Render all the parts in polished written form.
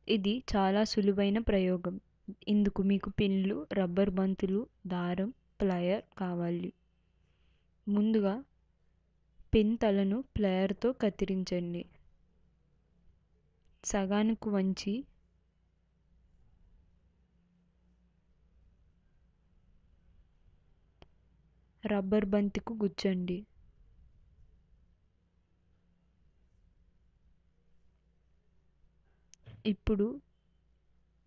ఇది చాలా సులువైన ప్రయోగం. ఇందుకు మీకు పిన్లు, రబ్బర్ బంతులు, దారం, ప్లయర్ కావాలి. ముందుగా పిన్ తలను ప్లయర్తో కత్తిరించండి. సగానికి వంచి రబ్బర్ బంతికు గుచ్చండి. ఇప్పుడు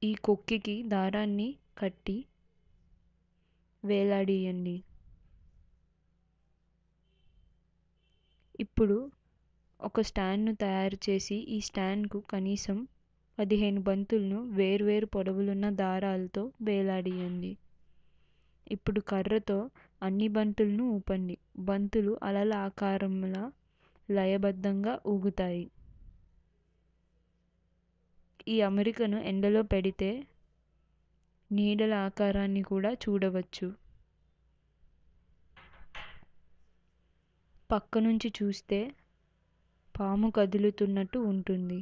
ఈ కొక్కికి దారాన్ని కట్టి వేలాడీయండి. ఇప్పుడు ఒక స్టాండ్ను తయారు చేసి ఈ స్టాండ్కు కనీసం 15 బంతులను వేర్వేరు పొడవులున్న దారాలతో వేలాడీయండి. ఇప్పుడు కర్రతో అన్ని బంతులను ఊపండి. బంతులు అలల ఆకారంలా లయబద్ధంగా ఊగుతాయి. ఈ అమరికను ఎండలో పెడితే నీడల ఆకారాన్ని కూడా చూడవచ్చు. పక్క నుంచి చూస్తే పాము కదులుతున్నట్టు ఉంటుంది.